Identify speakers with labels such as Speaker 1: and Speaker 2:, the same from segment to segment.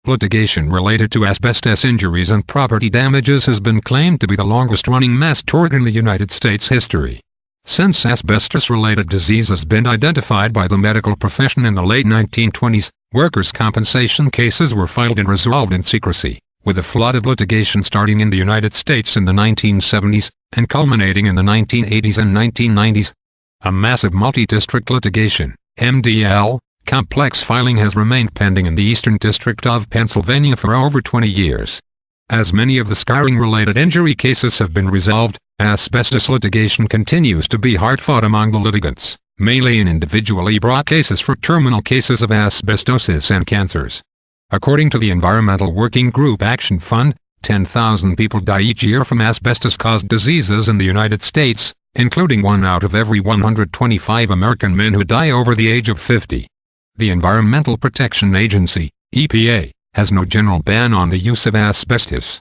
Speaker 1: Litigation related to asbestos injuries and property damages has been claimed to be the longest-running mass tort in the United States history. Since asbestos-related disease has been identified by the medical profession in the late 1920s, workers' compensation cases were filed and resolved in secrecy, with a flood of litigation starting in the United States in the 1970s, and culminating in the 1980s and 1990s. A massive multi-district litigation, MDL, complex filing has remained pending in the Eastern District of Pennsylvania for over 20 years. As many of the scarring-related injury cases have been resolved, asbestos litigation continues to be hard-fought among the litigants, mainly in individually brought cases for terminal cases of asbestosis and cancers. According to the Environmental Working Group Action Fund, 10,000 people die each year from asbestos-caused diseases in the United States, including 1 out of every 125 American men who die over the age of 50. The Environmental Protection Agency, EPA, has no general ban on the use of asbestos.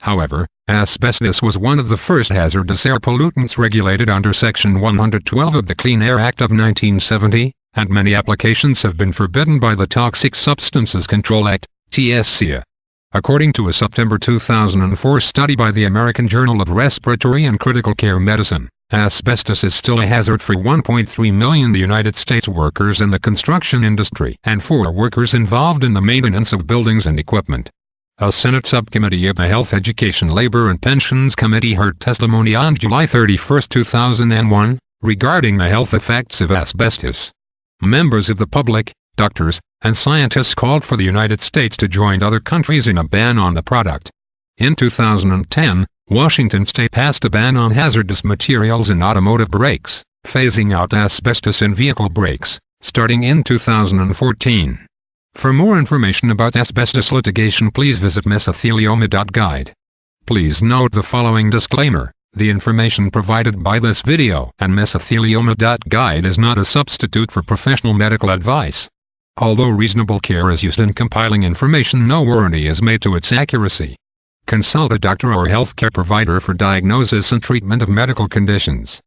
Speaker 1: However, asbestos was one of the first hazardous air pollutants regulated under Section 112 of the Clean Air Act of 1970, and many applications have been forbidden by the Toxic Substances Control Act, TSCA. According to a September 2004 study by the American Journal of Respiratory and Critical Care Medicine, asbestos is still a hazard for 1.3 million United States workers in the construction industry and for workers involved in the maintenance of buildings and equipment. A Senate subcommittee of the Health, Education, Labor and Pensions Committee heard testimony on July 31, 2001, regarding the health effects of asbestos. Members of the public, doctors, and scientists called for the United States to join other countries in a ban on the product. In 2010, Washington State passed a ban on hazardous materials in automotive brakes, phasing out asbestos in vehicle brakes, starting in 2014. For more information about asbestos litigation, please visit mesothelioma.guide. Please note the following disclaimer: the information provided by this video and mesothelioma.guide is not a substitute for professional medical advice. Although reasonable care is used in compiling information, no warranty is made to its accuracy. Consult a doctor or healthcare provider for diagnosis and treatment of medical conditions.